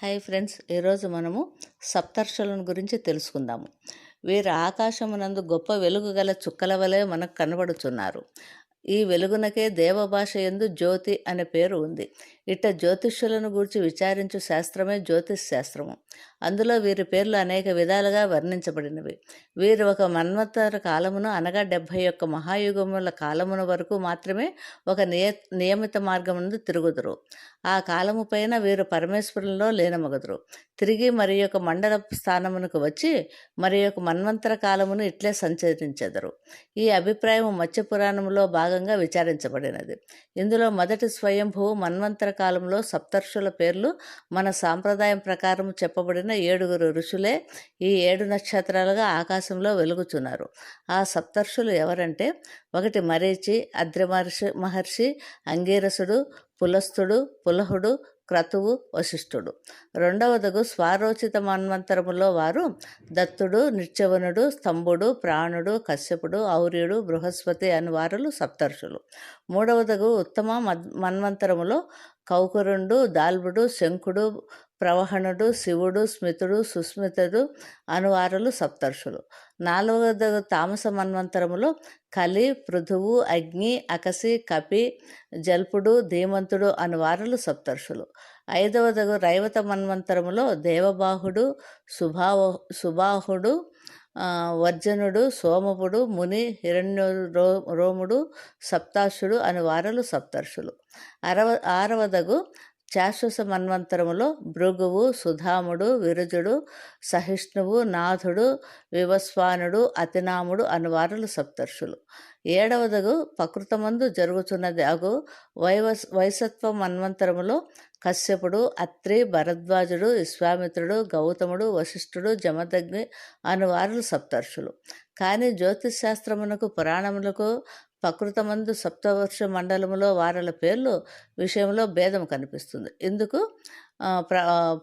Hi friends, ఈరోజు మనము సప్తర్షులను గురించి తెలుసుకుందాము. వీరు ఆకాశమునందు గొప్ప వెలుగు గల చుక్కల వలె మనకు కనబడుచున్నారు. ఈ వెలుగునకే దేవభాష యందు జ్యోతి అనే పేరు ఉంది. ఇట్ట జ్యోతిష్యులను గూర్చి విచారించు శాస్త్రమే జ్యోతిష్ శాస్త్రము. అందులో వీరి పేర్లు అనేక విధాలుగా వర్ణించబడినవి. వీరు ఒక మన్వంతర కాలమును అనగా 71 మహాయుగముల కాలమున వరకు మాత్రమే ఒక నియమిత మార్గమునందు తిరుగుదురు. ఆ కాలము పైన వీరు పరమేశ్వరులలో లీనమగుదురు. తిరిగి మరి యొక్క మండల స్థానమునకు వచ్చి మరి యొక్క మన్వంతర కాలమును ఇట్లే సంచరించెదరు. ఈ అభిప్రాయం మత్స్య పురాణంలో భాగంగా విచారించబడినది. ఇందులో మొదటి స్వయంభువు మన్వంతర కాలంలో సప్తర్షుల పేర్లు మన సాంప్రదాయం ప్రకారం చెప్పబడిన 7 ఋషులే ఈ 7 నక్షత్రాలుగా ఆకాశంలో వెలుగుచున్నారు. ఆ సప్తర్షులు ఎవరంటే, 1 మరీచి, అద్రి మహర్షి, అంగీరసుడు, పులస్తుడు, పులహుడు, క్రతువు, వశిష్ఠుడు. 2వదగు స్వారోచిత మన్వంతరములో వారు దత్తుడు, నిత్యవనుడు, స్తంభుడు, ప్రాణుడు, కశ్యపుడు, ఔర్యుడు, బృహస్పతి అని వారులు సప్తర్షులు. 3వదగు ఉత్తమ మన్వంతరములో కౌకురుండు, దాల్బుడు, శంఖుడు, ప్రవహణుడు, శివుడు, స్మితుడు, సుస్మితుడు అనువారులు సప్తర్షులు. 4వదగు తామస మన్వంతరములో కలి, పృథువు, అగ్ని, అకసి, కపి, జల్పుడు, ధీమంతుడు అనువారులు సప్తర్షులు. 5వదగు రైవత మన్వంతరములో దేవబాహుడు, సుబాహుడు, వర్జనుడు, సోమపుడు, ముని, రోముడు, సప్తాశుడు అని వారలు సప్తర్షులు. 6వదగు చాశ్వస మన్వంతరములో భృగువు, సుధాముడు, విరుజుడు, సహిష్ణువు, నాథుడు, వివస్వానుడు, అతినాముడు అనువారులు సప్తర్షులు. 7వదగు ప్రకృతమందు జరుగుతున్నది అగు వైసత్వ మన్వంతరములో కశ్యపుడు, అత్రి, భరద్వాజుడు, విశ్వామిత్రుడు, గౌతముడు, వశిష్ఠుడు, జమదగ్ని అనువారులు సప్తర్షులు. కానీ జ్యోతిశాస్త్రమునకు పురాణములకు ప్రకృతమందు సప్తవర్ష మండలములో వారల పేర్లు విషయంలో భేదం కనిపిస్తుంది. ఇందుకు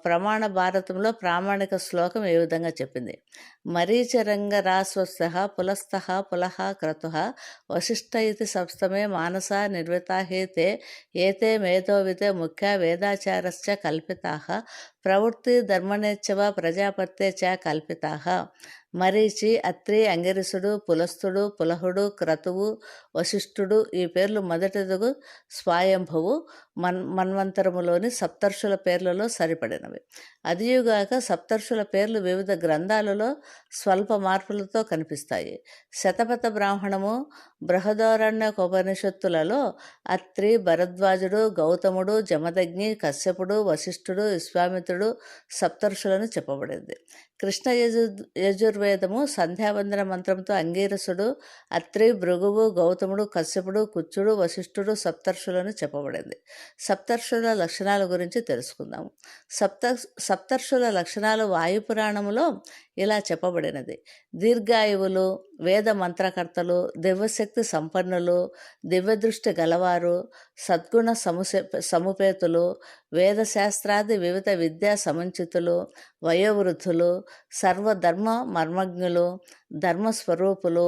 ప్రమాణ భారతంలో ప్రామాణిక శ్లోకం ఏ విధంగా చెప్పింది: మరీచరంగరాస్వస్థ పులస్థ పులహ క్రతుః వశిష్ఠ ఇది సప్తమే మానస నిర్వితాహేతే ఏతే మేధోవితే ముఖ్య వేదాచారశ్చ కల్పితాః ప్రవృత్తి ధర్మనేచ్చవ ప్రజాపత్యే చ కల్పితాః. మరీచి, అత్రి, అంగిరసుడు, పులస్తుడు, పులహుడు, క్రతువు, వశిష్ఠుడు ఈ పేర్లు మొదటిదగు స్వయంభువు మన్వంతరములోని సప్తర్షుల పేర్లలో సరిపడినవి. అదియుగాక సప్తర్షుల పేర్లు వివిధ గ్రంథాలలో స్వల్ప మార్పులతో కనిపిస్తాయి. శతపథ బ్రాహ్మణము, బృహదారణ్యకోపనిషత్తులలో అత్రి, భరద్వాజుడు, గౌతముడు, జమదగ్ని, కశ్యపుడు, వశిష్ఠుడు, విశ్వామిత్రుడు సప్తర్షులను చెప్పబడింది. కృష్ణ యజుర్వేదము సంధ్యావందన మంత్రంతో అంగీరసుడు, అత్రి, భృగువు, గౌతముడు, కశ్యపుడు, కుచ్చుడు, వశిష్ఠుడు సప్తర్షులను చెప్పబడింది. సప్తర్షుల లక్షణాల గురించి తెలుసుకుందాము. సప్తర్షుల లక్షణాలు వాయుపురాణములో ఇలా చెప్పబడినది: దీర్ఘాయువులు, వేద మంత్రకర్తలు, దివ్యశక్తి సంపన్నులు, దివ్యదృష్టి గలవారు, సద్గుణ సముపేతులు, వేదశాస్త్రాది వివిధ విద్యా సముచితులు, వయోవృద్ధులు, సర్వధర్మ మర్మజ్ఞులు, ధర్మస్వరూపులు,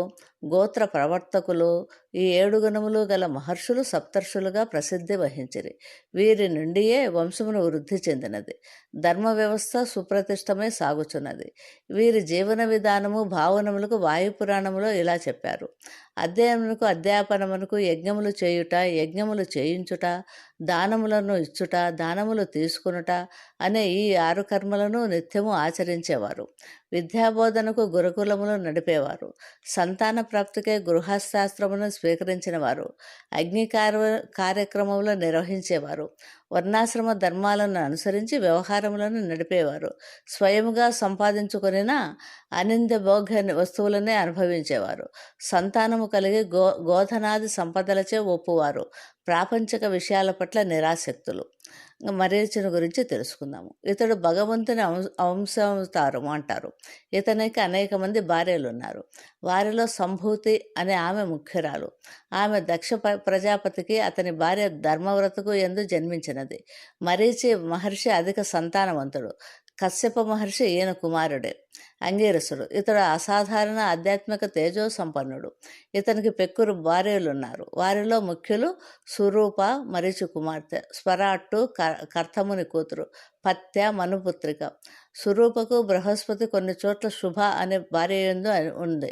గోత్ర ప్రవర్తకులు, ఈ 7 గుణములు గల మహర్షులు సప్తర్షులుగా ప్రసిద్ధి వహించిరి. వీరి నుండియే వంశమును వృద్ధి చెందినది. ధర్మ వ్యవస్థ సుప్రతిష్టమై సాగుచున్నది. వీరి జీవన విధానము భావనములకు వాయుపురాణములో ఇలా చెప్పారు: అధ్యయనమునకు, అధ్యాపనమునకు, యజ్ఞములు చేయుట, యజ్ఞములు చేయించుట, దానములను ఇచ్చుట, దానములు తీసుకునుట అనే ఈ 6 కర్మలను నిత్యము ఆచరించేవారు. విద్యాబోధనకు గురుకులములు నడిపేవారు. సంతాన ప్రాప్తికై గృహశాస్త్రమును స్వీకరించిన వారు. అగ్ని కార్యక్రమములు నిర్వహించేవారు. వర్ణాశ్రమ ధర్మాలను అనుసరించి వ్యవహారములను నడిపేవారు. స్వయముగా సంపాదించుకొనిన అనింద్య భోగ్య వస్తువులనే అనుభవించేవారు. సంతానము కలిగి గోధనాది సంపదలచే ఒప్పువారు. ప్రాపంచిక విషయాల పట్ల నిరాసక్తులు. మరీచుని గురించి తెలుసుకుందాము. ఇతడు భగవంతుని అంశావతారం అంటారు. ఇతనికి అనేక మంది భార్యలు ఉన్నారు. వారిలో సంభూతి అనే ఆమె ముఖ్యురాలు. ఆమె దక్ష ప్రజాపతికి అతని భార్య ధర్మవ్రతకు యందు జన్మించినది. మరీచి మహర్షి అధిక సంతానవంతుడు. కశ్యప మహర్షి ఈయన కుమారుడే. అంగీరసుడు ఇతడు అసాధారణ ఆధ్యాత్మిక తేజో సంపన్నుడు. ఇతనికి పెక్కురు భార్యలున్నారు. వారిలో ముఖ్యులు సురూప మరీచి కుమార్తె, స్వరాట్టు కర్తముని కూతురు, పత్య మనుపుత్రిక. సురూపకు బృహస్పతి కొన్ని చోట్ల శుభ అనే భార్య ఉంది.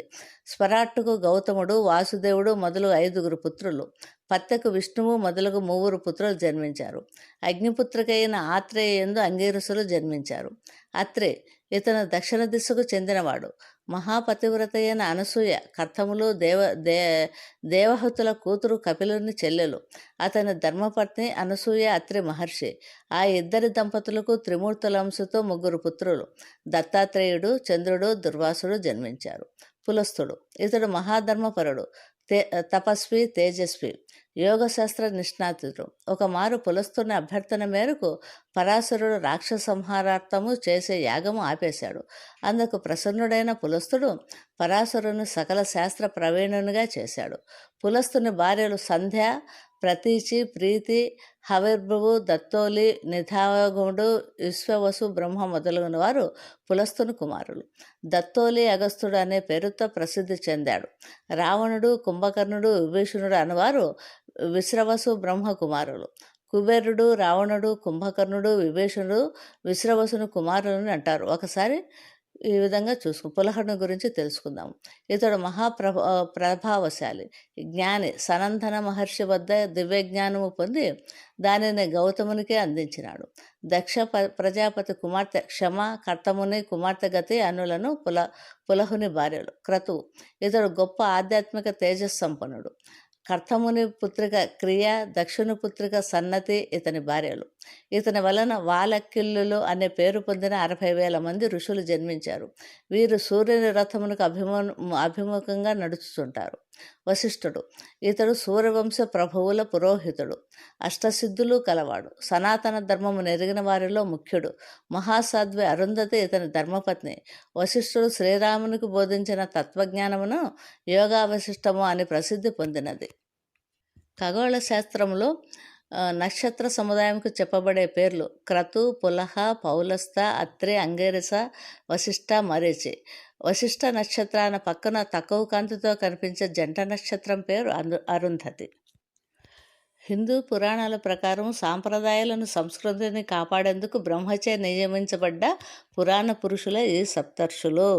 స్వరాట్టుకు గౌతముడు, వాసుదేవుడు మొదలు 5 పుత్రులు. పత్యకు విష్ణువు మొదలగు 3 పుత్రులు జన్మించారు. అగ్నిపుత్రికైన ఆత్రేయందు అంగీరసులు జన్మించారు. అత్రే ఇతను దక్షిణ దిశకు చెందినవాడు. మహాపతివ్రత అయిన అనసూయ కర్తములు దేవహతుల కూతురు కపిలుని చెల్లెలు. అతని ధర్మపత్ని అనసూయ అత్రి మహర్షి. ఆ ఇద్దరి దంపతులకు త్రిమూర్తులంశతో 3 పుత్రులు. దత్తాత్రేయుడు, చంద్రుడు, దుర్వాసుడు జన్మించారు. పులస్తుడు ఇతడు మహాధర్మపరుడు, తపస్వి, తేజస్వి, యోగశాస్త్ర నిష్ణాతుడు. ఒకమారు పులస్తుని అభ్యర్థన మేరకు పరాశరుడు రాక్షస సంహారార్థము చేసే యాగము ఆపేశాడు. అందుకు ప్రసన్నుడైన పులస్తుడు పరాశరుని సకల శాస్త్ర ప్రవీణునిగా చేశాడు. పులస్తుని భార్యలు సంధ్య, ప్రతీచి, ప్రీతి, హవిర్భువు, దత్తోలి, నిధాగుడు, విశ్వవసు, బ్రహ్మ మొదలైన వారు పులస్తుని కుమారులు. దత్తోలి అగస్త్యుడు అనే పేరుతో ప్రసిద్ధి చెందాడు. రావణుడు, కుంభకర్ణుడు, విభీషణుడు అనేవారు విశ్రవసు బ్రహ్మ కుమారులు. కుబేరుడు, రావణుడు, కుంభకర్ణుడు, విభీషణుడు విశ్రవసుని కుమారులని అంటారు. ఒకసారి ఈ విధంగా పులహుని గురించి తెలుసుకుందాము. ఇతడు ప్రభావశాలి, జ్ఞాని. సనందన మహర్షి వద్ద దివ్యజ్ఞానము పొంది దానిని గౌతమునికే అందించినాడు. దక్ష ప్రజాపతి కుమార్తె క్షమ, కర్తముని కుమార్తె గతి అనులను పులహుని భార్యలు. క్రతువు ఇతడు గొప్ప ఆధ్యాత్మిక తేజస్సంపన్నుడు. కర్తముని పుత్రిక క్రియ, దక్షుని పుత్రిక సన్నతి ఇతని భార్యలు. ఇతని వలన వాలకిల్లులు అనే పేరు పొందిన 60,000 మంది ఋషులు జన్మించారు. వీరు సూర్యుని రథమునకు అభిముఖంగా నడుచుతుంటారు. వశిష్ఠుడు ఇతడు సూర్యవంశ ప్రభువుల పురోహితుడు. అష్టసిద్ధులు కలవాడు. సనాతన ధర్మము నెరిగిన వారిలో ముఖ్యుడు. మహాసాధ్వి అరుంధతి ఇతని ధర్మపత్ని. వశిష్ఠుడు శ్రీరామునికి బోధించిన తత్వజ్ఞానమును యోగావశిష్టము అని ప్రసిద్ధి పొందినది. ఖగోళ శాస్త్రంలో నక్షత్ర సముదాయంకు చెప్పబడే పేర్లు క్రతు, పులహ, పౌలస్త, అత్రి, అంగీరస, వశిష్ఠ, మరీచి. వశిష్ఠ నక్షత్రాన పక్కన తక్కువ కాంతితో కనిపించే జంట నక్షత్రం పేరు అరుంధతి. హిందూ పురాణాల ప్రకారం సాంప్రదాయాలను, సంస్కృతిని కాపాడేందుకు బ్రహ్మచే నియమించబడ్డ పురాణ పురుషులే ఈ సప్తర్షులు.